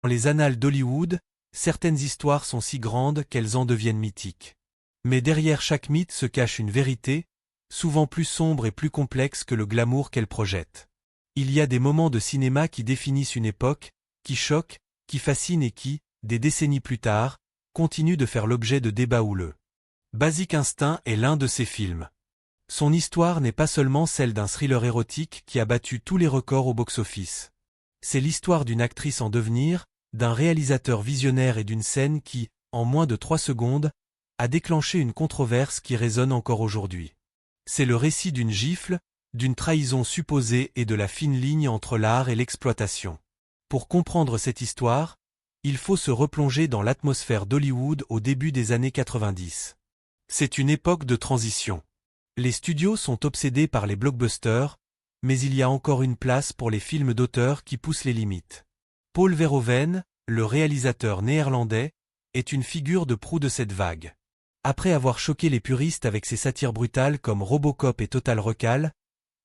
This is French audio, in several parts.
Dans les annales d'Hollywood, certaines histoires sont si grandes qu'elles en deviennent mythiques. Mais derrière chaque mythe se cache une vérité, souvent plus sombre et plus complexe que le glamour qu'elle projette. Il y a des moments de cinéma qui définissent une époque, qui choquent, qui fascinent et qui, des décennies plus tard, continuent de faire l'objet de débats houleux. Basic Instinct est l'un de ces films. Son histoire n'est pas seulement celle d'un thriller érotique qui a battu tous les records au box-office. C'est l'histoire d'une actrice en devenir, d'un réalisateur visionnaire et d'une scène qui, en moins de 3 secondes, a déclenché une controverse qui résonne encore aujourd'hui. C'est le récit d'une gifle, d'une trahison supposée et de la fine ligne entre l'art et l'exploitation. Pour comprendre cette histoire, il faut se replonger dans l'atmosphère d'Hollywood au début des années 90. C'est une époque de transition. Les studios sont obsédés par les blockbusters, mais il y a encore une place pour les films d'auteur qui poussent les limites. Paul Verhoeven, le réalisateur néerlandais, est une figure de proue de cette vague. Après avoir choqué les puristes avec ses satires brutales comme Robocop et Total Recall,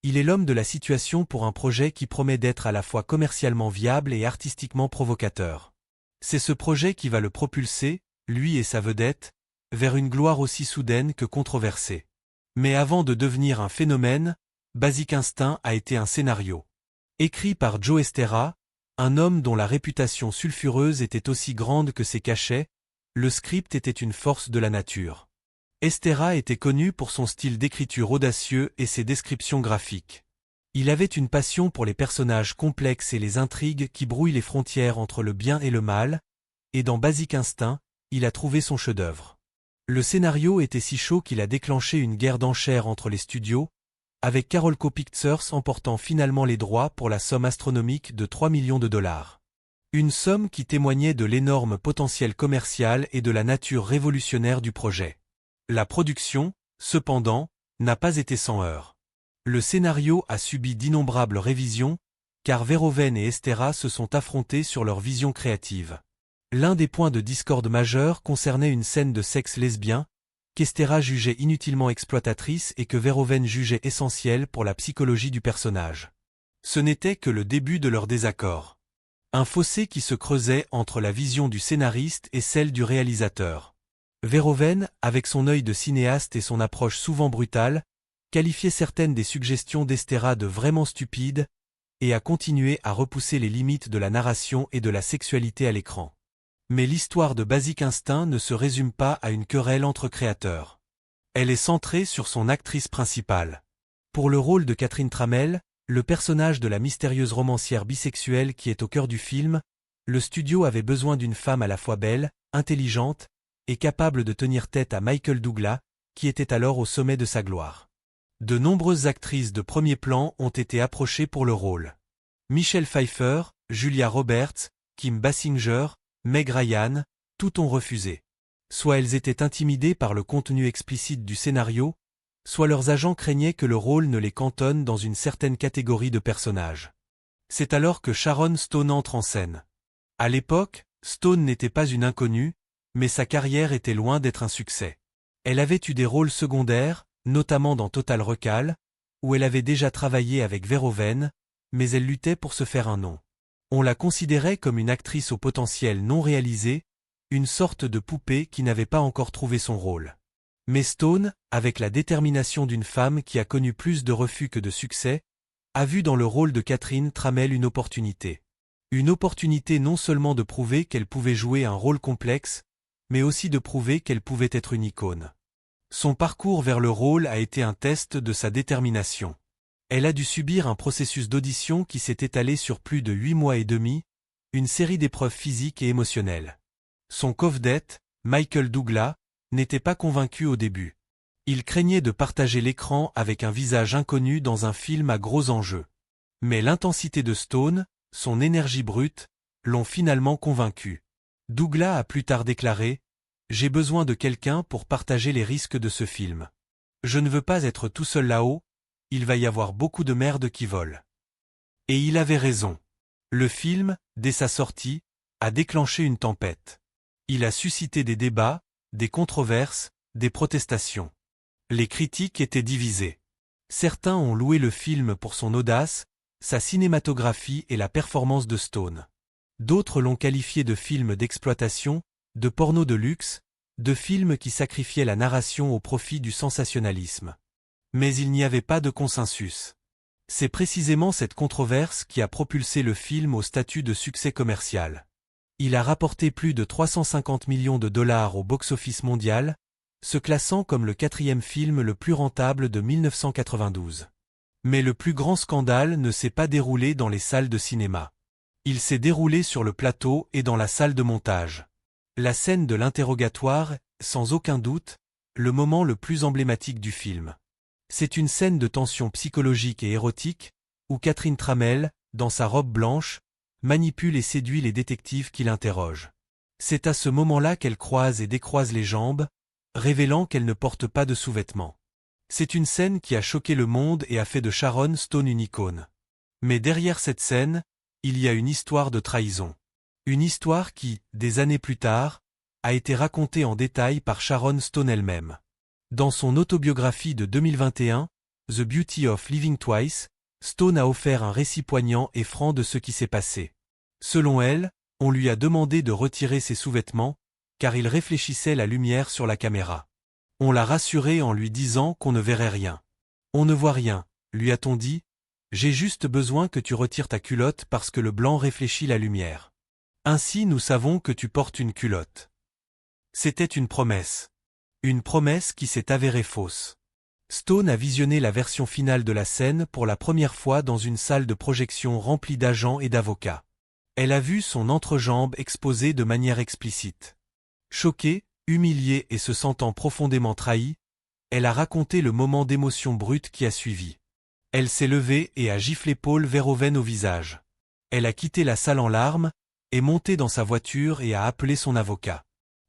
il est l'homme de la situation pour un projet qui promet d'être à la fois commercialement viable et artistiquement provocateur. C'est ce projet qui va le propulser, lui et sa vedette, vers une gloire aussi soudaine que controversée. Mais avant de devenir un phénomène, Basic Instinct a été un scénario. Écrit par Joe Estera, un homme dont la réputation sulfureuse était aussi grande que ses cachets, le script était une force de la nature. Estera était connu pour son style d'écriture audacieux et ses descriptions graphiques. Il avait une passion pour les personnages complexes et les intrigues qui brouillent les frontières entre le bien et le mal, et dans Basic Instinct, il a trouvé son chef-d'œuvre. Le scénario était si chaud qu'il a déclenché une guerre d'enchères entre les studios, avec Carolco Pictures emportant finalement les droits pour la somme astronomique de 3 millions de dollars. Une somme qui témoignait de l'énorme potentiel commercial et de la nature révolutionnaire du projet. La production, cependant, n'a pas été sans heurts. Le scénario a subi d'innombrables révisions, car Verhoeven et Estera se sont affrontés sur leur vision créative. L'un des points de discorde majeurs concernait une scène de sexe lesbien, qu'Estera jugeait inutilement exploitatrice et que Verhoeven jugeait essentielle pour la psychologie du personnage. Ce n'était que le début de leur désaccord. Un fossé qui se creusait entre la vision du scénariste et celle du réalisateur. Verhoeven, avec son œil de cinéaste et son approche souvent brutale, qualifiait certaines des suggestions d'Estera de vraiment stupides et a continué à repousser les limites de la narration et de la sexualité à l'écran. Mais l'histoire de Basic Instinct ne se résume pas à une querelle entre créateurs. Elle est centrée sur son actrice principale. Pour le rôle de Catherine Tramell, le personnage de la mystérieuse romancière bisexuelle qui est au cœur du film, le studio avait besoin d'une femme à la fois belle, intelligente, et capable de tenir tête à Michael Douglas, qui était alors au sommet de sa gloire. De nombreuses actrices de premier plan ont été approchées pour le rôle. Michelle Pfeiffer, Julia Roberts, Kim Basinger, Meg Ryan, toutes ont refusé. Soit elles étaient intimidées par le contenu explicite du scénario, soit leurs agents craignaient que le rôle ne les cantonne dans une certaine catégorie de personnages. C'est alors que Sharon Stone entre en scène. À l'époque, Stone n'était pas une inconnue, mais sa carrière était loin d'être un succès. Elle avait eu des rôles secondaires, notamment dans Total Recall, où elle avait déjà travaillé avec Verhoeven, mais elle luttait pour se faire un nom. On la considérait comme une actrice au potentiel non réalisé, une sorte de poupée qui n'avait pas encore trouvé son rôle. Mais Stone, avec la détermination d'une femme qui a connu plus de refus que de succès, a vu dans le rôle de Catherine Tramell une opportunité. Une opportunité non seulement de prouver qu'elle pouvait jouer un rôle complexe, mais aussi de prouver qu'elle pouvait être une icône. Son parcours vers le rôle a été un test de sa détermination. Elle a dû subir un processus d'audition qui s'est étalé sur plus de 8 mois et demi, une série d'épreuves physiques et émotionnelles. Son co-vedette, Michael Douglas, n'était pas convaincu au début. Il craignait de partager l'écran avec un visage inconnu dans un film à gros enjeux. Mais l'intensité de Stone, son énergie brute, l'ont finalement convaincu. Douglas a plus tard déclaré « J'ai besoin de quelqu'un pour partager les risques de ce film. Je ne veux pas être tout seul là-haut, il va y avoir beaucoup de merde qui vole. » Et il avait raison. Le film, dès sa sortie, a déclenché une tempête. Il a suscité des débats, des controverses, des protestations. Les critiques étaient divisées. Certains ont loué le film pour son audace, sa cinématographie et la performance de Stone. D'autres l'ont qualifié de film d'exploitation, de porno de luxe, de film qui sacrifiait la narration au profit du sensationnalisme. Mais il n'y avait pas de consensus. C'est précisément cette controverse qui a propulsé le film au statut de succès commercial. Il a rapporté plus de 350 millions de dollars au box-office mondial, se classant comme le 4e film le plus rentable de 1992. Mais le plus grand scandale ne s'est pas déroulé dans les salles de cinéma. Il s'est déroulé sur le plateau et dans la salle de montage. La scène de l'interrogatoire est, sans aucun doute, le moment le plus emblématique du film. C'est une scène de tension psychologique et érotique, où Catherine Tramell, dans sa robe blanche, manipule et séduit les détectives qui l'interrogent. C'est à ce moment-là qu'elle croise et décroise les jambes, révélant qu'elle ne porte pas de sous-vêtements. C'est une scène qui a choqué le monde et a fait de Sharon Stone une icône. Mais derrière cette scène, il y a une histoire de trahison. Une histoire qui, des années plus tard, a été racontée en détail par Sharon Stone elle-même. Dans son autobiographie de 2021, The Beauty of Living Twice, Stone a offert un récit poignant et franc de ce qui s'est passé. Selon elle, on lui a demandé de retirer ses sous-vêtements, car il réfléchissait la lumière sur la caméra. On l'a rassuré en lui disant qu'on ne verrait rien. On ne voit rien, lui a-t-on dit, j'ai juste besoin que tu retires ta culotte parce que le blanc réfléchit la lumière. Ainsi nous savons que tu portes une culotte. C'était une promesse. Une promesse qui s'est avérée fausse. Stone a visionné la version finale de la scène pour la première fois dans une salle de projection remplie d'agents et d'avocats. Elle a vu son entrejambe exposée de manière explicite. Choquée, humiliée et se sentant profondément trahie, elle a raconté le moment d'émotion brute qui a suivi. Elle s'est levée et a giflé Paul Verhoeven au visage. Elle a quitté la salle en larmes, est montée dans sa voiture et a appelé son avocat.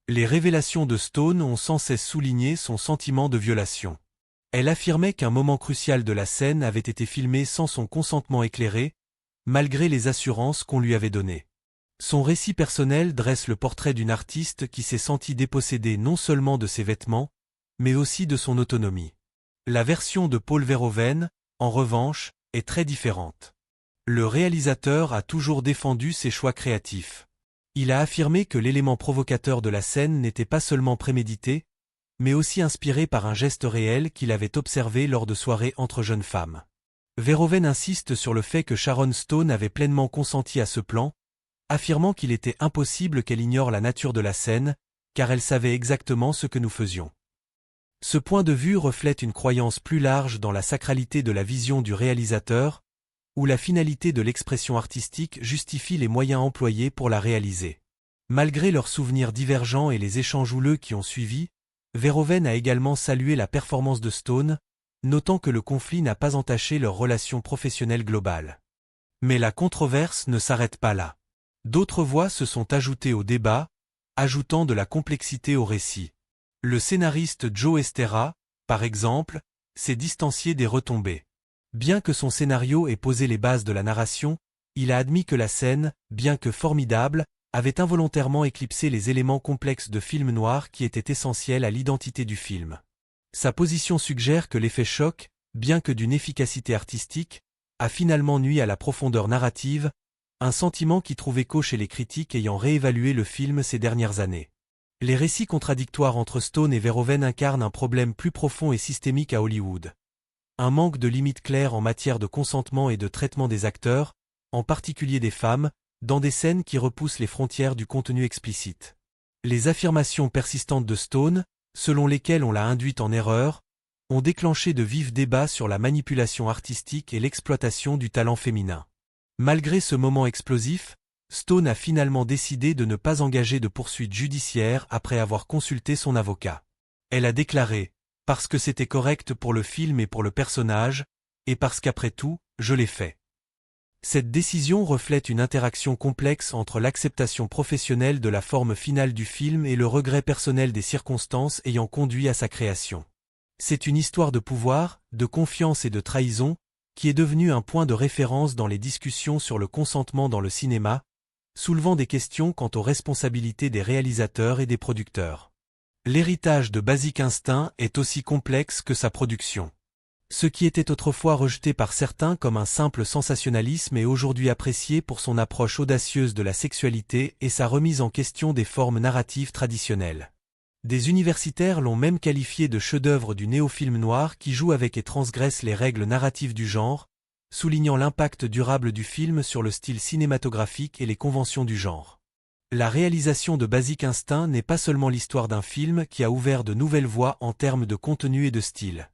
Les révélations de Stone ont sans cesse souligné son sentiment de violation. Elle affirmait qu'un moment crucial de la scène avait été filmé sans son consentement éclairé, malgré les assurances qu'on lui avait données. Son récit personnel dresse le portrait d'une artiste qui s'est sentie dépossédée non seulement de ses vêtements, mais aussi de son autonomie. La version de Paul Verhoeven, en revanche, est très différente. Le réalisateur a toujours défendu ses choix créatifs. Il a affirmé que l'élément provocateur de la scène n'était pas seulement prémédité, mais aussi inspiré par un geste réel qu'il avait observé lors de soirées entre jeunes femmes. Verhoeven insiste sur le fait que Sharon Stone avait pleinement consenti à ce plan, affirmant qu'il était impossible qu'elle ignore la nature de la scène, car elle savait exactement ce que nous faisions. Ce point de vue reflète une croyance plus large dans la sacralité de la vision du réalisateur, où la finalité de l'expression artistique justifie les moyens employés pour la réaliser. Malgré leurs souvenirs divergents et les échanges houleux qui ont suivi, Verhoeven a également salué la performance de Stone, notant que le conflit n'a pas entaché leur relation professionnelle globale. Mais la controverse ne s'arrête pas là. D'autres voix se sont ajoutées au débat, ajoutant de la complexité au récit. Le scénariste Joe Estera, par exemple, s'est distancié des retombées. Bien que son scénario ait posé les bases de la narration, il a admis que la scène, bien que formidable, avait involontairement éclipsé les éléments complexes de film noir qui étaient essentiels à l'identité du film. Sa position suggère que l'effet choc, bien que d'une efficacité artistique, a finalement nui à la profondeur narrative, un sentiment qui trouve écho chez les critiques ayant réévalué le film ces dernières années. Les récits contradictoires entre Stone et Verhoeven incarnent un problème plus profond et systémique à Hollywood. Un manque de limites claires en matière de consentement et de traitement des acteurs, en particulier des femmes, dans des scènes qui repoussent les frontières du contenu explicite. Les affirmations persistantes de Stone, selon lesquelles on l'a induite en erreur, ont déclenché de vifs débats sur la manipulation artistique et l'exploitation du talent féminin. Malgré ce moment explosif, Stone a finalement décidé de ne pas engager de poursuite judiciaire après avoir consulté son avocat. Elle a déclaré « Parce que c'était correct pour le film et pour le personnage, et parce qu'après tout, je l'ai fait ». Cette décision reflète une interaction complexe entre l'acceptation professionnelle de la forme finale du film et le regret personnel des circonstances ayant conduit à sa création. C'est une histoire de pouvoir, de confiance et de trahison, qui est devenue un point de référence dans les discussions sur le consentement dans le cinéma, soulevant des questions quant aux responsabilités des réalisateurs et des producteurs. L'héritage de Basic Instinct est aussi complexe que sa production. Ce qui était autrefois rejeté par certains comme un simple sensationnalisme est aujourd'hui apprécié pour son approche audacieuse de la sexualité et sa remise en question des formes narratives traditionnelles. Des universitaires l'ont même qualifié de chef-d'œuvre du néo-film noir qui joue avec et transgresse les règles narratives du genre, soulignant l'impact durable du film sur le style cinématographique et les conventions du genre. La réalisation de Basic Instinct n'est pas seulement l'histoire d'un film qui a ouvert de nouvelles voies en termes de contenu et de style.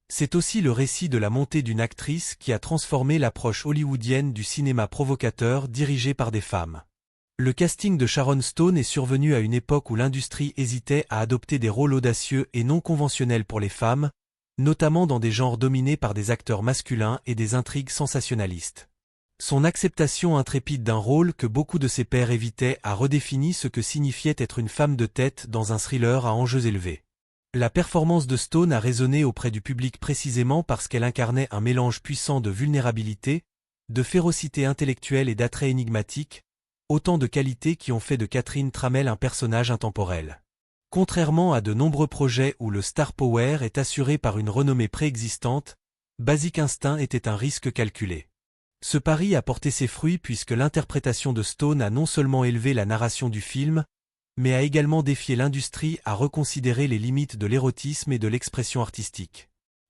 C'est aussi le récit de la montée d'une actrice qui a transformé l'approche hollywoodienne du cinéma provocateur dirigé par des femmes. Le casting de Sharon Stone est survenu à une époque où l'industrie hésitait à adopter des rôles audacieux et non conventionnels pour les femmes, notamment dans des genres dominés par des acteurs masculins et des intrigues sensationnalistes. Son acceptation intrépide d'un rôle que beaucoup de ses pairs évitaient a redéfini ce que signifiait être une femme de tête dans un thriller à enjeux élevés. La performance de Stone a résonné auprès du public précisément parce qu'elle incarnait un mélange puissant de vulnérabilité, de férocité intellectuelle et d'attrait énigmatique, autant de qualités qui ont fait de Catherine Tramell un personnage intemporel. Contrairement à de nombreux projets où le star power est assuré par une renommée préexistante, Basic Instinct était un risque calculé. Ce pari a porté ses fruits puisque l'interprétation de Stone a non seulement élevé la narration du film, mais a également défié l'industrie à reconsidérer les limites de l'érotisme et de l'expression artistique.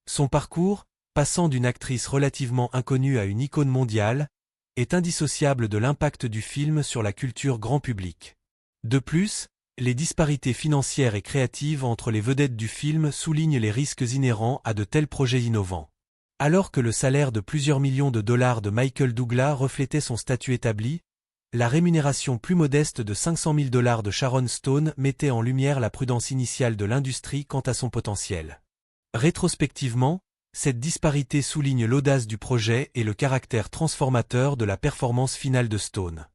Son parcours, passant d'une actrice relativement inconnue à une icône mondiale, est indissociable de l'impact du film sur la culture grand public. De plus, les disparités financières et créatives entre les vedettes du film soulignent les risques inhérents à de tels projets innovants. Alors que le salaire de plusieurs millions de dollars de Michael Douglas reflétait son statut établi, la rémunération plus modeste de 500 000 $ de Sharon Stone mettait en lumière la prudence initiale de l'industrie quant à son potentiel. Rétrospectivement, cette disparité souligne l'audace du projet et le caractère transformateur de la performance finale de Stone.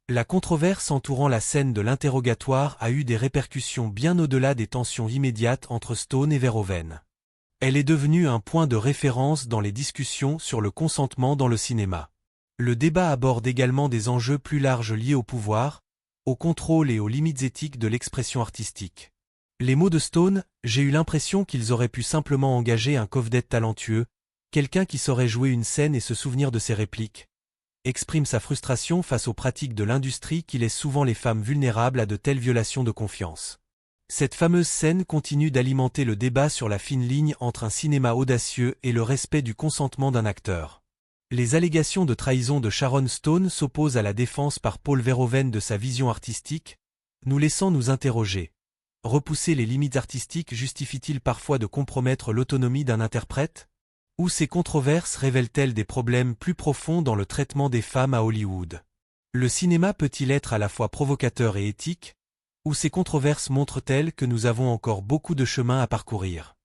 La controverse entourant la scène de l'interrogatoire a eu des répercussions bien au-delà des tensions immédiates entre Stone et Verhoeven. Elle est devenue un point de référence dans les discussions sur le consentement dans le cinéma. Le débat aborde également des enjeux plus larges liés au pouvoir, au contrôle et aux limites éthiques de l'expression artistique. Les mots de Stone, j'ai eu l'impression qu'ils auraient pu simplement engager un covedette talentueux, quelqu'un qui saurait jouer une scène et se souvenir de ses répliques, exprime sa frustration face aux pratiques de l'industrie qui laissent souvent les femmes vulnérables à de telles violations de confiance. Cette fameuse scène continue d'alimenter le débat sur la fine ligne entre un cinéma audacieux et le respect du consentement d'un acteur. Les allégations de trahison de Sharon Stone s'opposent à la défense par Paul Verhoeven de sa vision artistique, nous laissant nous interroger. Repousser les limites artistiques justifie-t-il parfois de compromettre l'autonomie d'un interprète? Ou ces controverses révèlent-elles des problèmes plus profonds dans le traitement des femmes à Hollywood? Le cinéma peut-il être à la fois provocateur et éthique? Ou ces controverses montrent-elles que nous avons encore beaucoup de chemin à parcourir?